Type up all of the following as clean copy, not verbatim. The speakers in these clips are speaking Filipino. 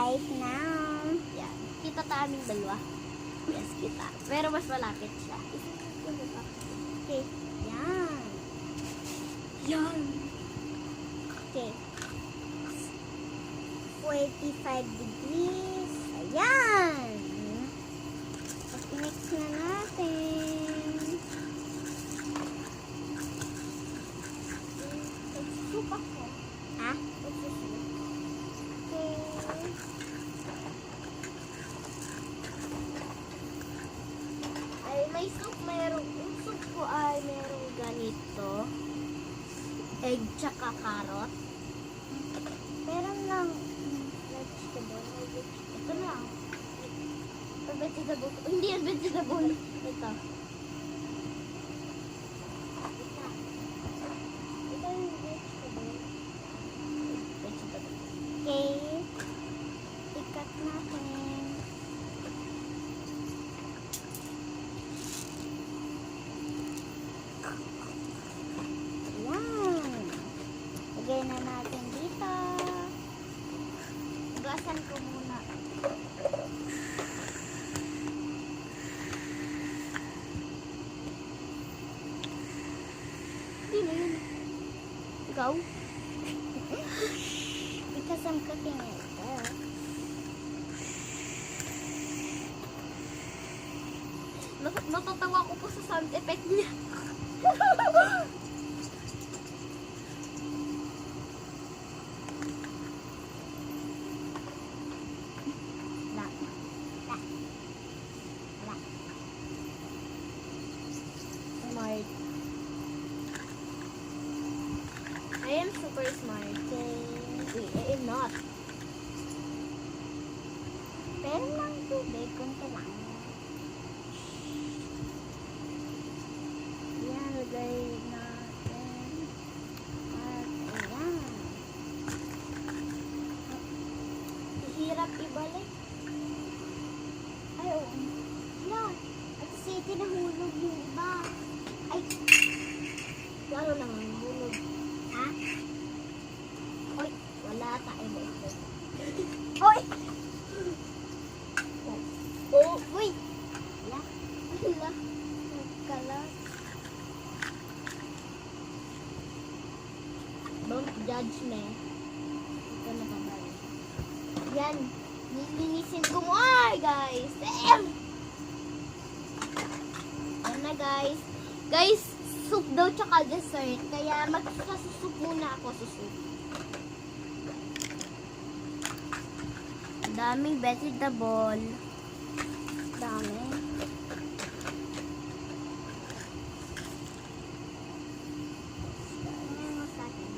live now. Yan. Kita ta aming dalawa. Yes, kita. Pero mas malapit siya. Okay. Yan. Yan. Okay. 45 degrees. Ayan. Mix na natin. Nagsusup ako. Ha? Nagsusup. Okay. Ay, may soup. Yung soup ko ay merong ganito. Egg tsaka carrot. Meron lang vegetable. Ito lang. Vegetable. Hindi yan vegetable. Ito. Ito yung vegetable. Vegetable. Okay. Ikat natin. Ayan. Lagay na natin dito. Gasan ko muna. Hindi na yun. Ikaw? Because I'm cooking it. Natatawa ko po sa sound effect niya. La. La. La. Smart. I am super smart. Wait, I am not. Pero lang tubig, kunti lang. Yan, lagay natin. At ayan. Hirap ibalik. Ay, oo. Yan. At city nahulog yung iba. Ay, Lalo naman bulog. ha? Oy, wala tayo ba ito? Hoy! Oh, Uy! Wala. wala. Nagkalat. Don't judge me. Ito na pabalik. Yan. Nilinisin ko mo. Ay, guys. Damn! Yan na, guys. Guys, soup daw tsaka dessert. Kaya magsasusoup muna ako sa soup. Daming vegetable. Dami. Ano sa akin?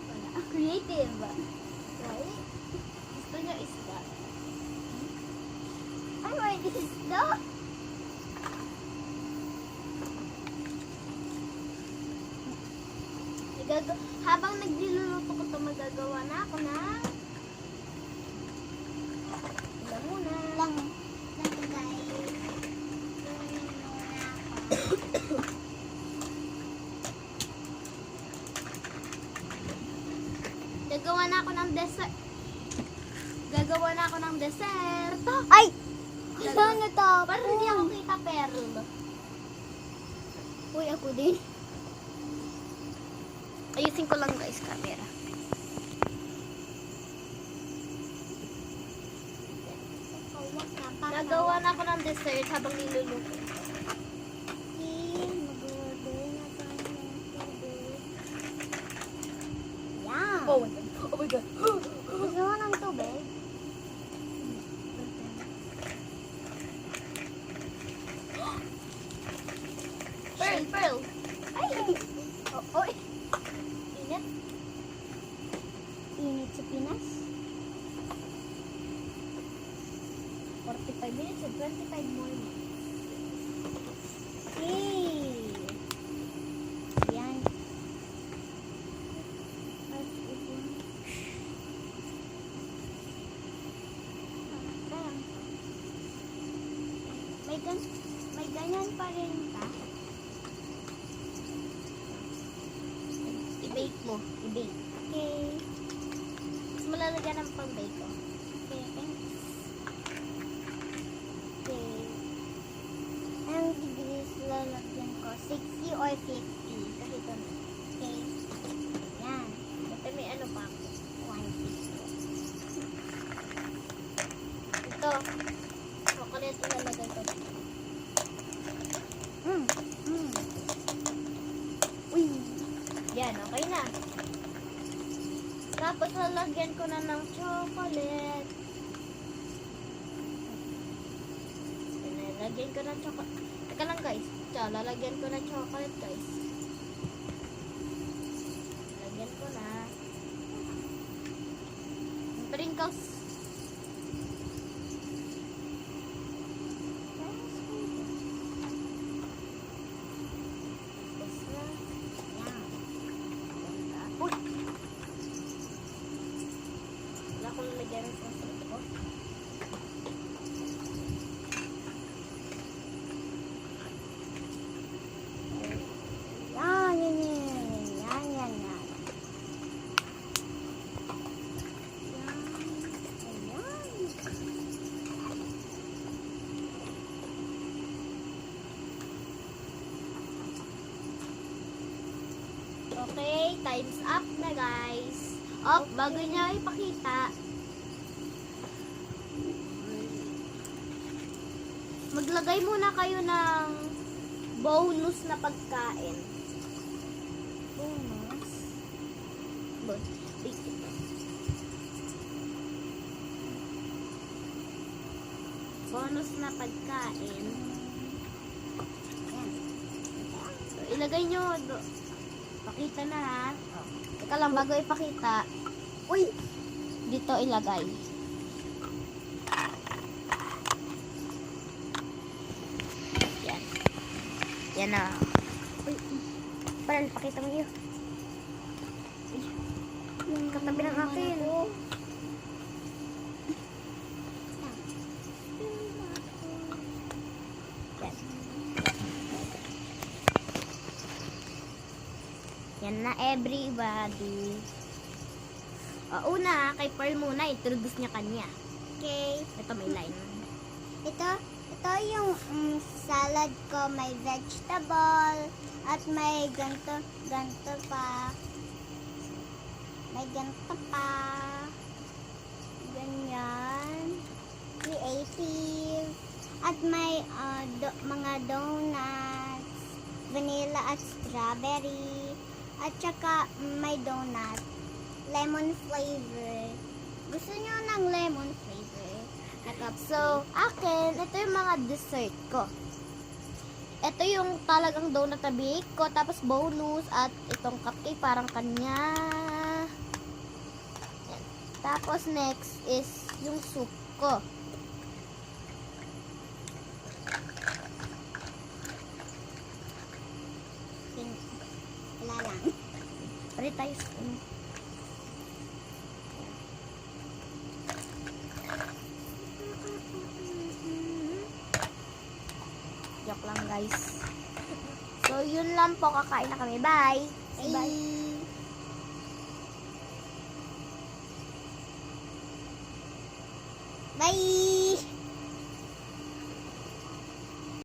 Wala. Creative. Right? Gusto niya isda. Ay, may isda. Habang nagluluto ko ito, magagawa na ako ng ilan muna. Lang. Lang, guys. Gagawa na ako ng dessert. Gagawa na ako ng dessert. Ay! Saan na to? Parang hindi ako kita, Pearl. Uy, ako din. Ayusin ko lang, guys, camera. Nagawa na ako ng dessert habang niluluto. Mag-order na tayo ng tubig. Yan. Oh my God. Oh my God. Gusto mo ng tubig? Pearl, Pearl. Ay! Oh, oy. Init. Init sa Pinas. 45 minutes and 25 more minutes. Hey! Yan. At ito. May ganyan pa rin ka? I-bake mo. I-bake. Okay. Tapos malalagyan ng pang-bake ko. Okay, thanks. Okay. Anong degrees lalagyan ko? 60 or 50? Kasi ito na. Okay. Yan. Ito may ano pa ako. 150. Ito. Chocolate ilalagay ko. Mm. Mm. Uy! Yan, okay na. Tapos lalagyan ko na ng chocolate. Lalagyan ko ng chocolate. Teka lang guys. Lalagyan ko ng chocolate guys. Lalagyan ko na. Sprinkles. Yan. Uy! Wala akong lalagyan ng sauce ko. Yan, yan, yan, yan, yan, yan. Okay, time's up na guys. Oh, bago niya ipakita. Maglagay muna kayo ng bonus na pagkain. Bonus. Bonus na pagkain. Yan. So, ilagay nyo. Pakita na ha. Oh. Teka lang, bago ipakita. Uy! Dito ilagay. Yan. Yan na. Uy! Parang pakita mo yun. Katabi ng akin. Yan. Yan na everybody. Una, kay Pearl muna, introduce niya kanya. Okay. Ito may line. Ito yung salad ko. May vegetable. At may ganto pa. May ganto pa. Ganyan. Creative. At may mga donuts. Vanilla at strawberry. At saka may donut. Lemon flavor. Gusto nyo ng lemon flavor? So, akin, ito yung mga dessert ko. Ito yung talagang donut na bake ko, tapos bonus, at itong cupcake parang kanya. Yan. Tapos next is yung soup ko. Wala lang. Pare tayo spoon. Joke lang guys. So, yun lang po. Kakain na kami. Bye! Bye! Bye!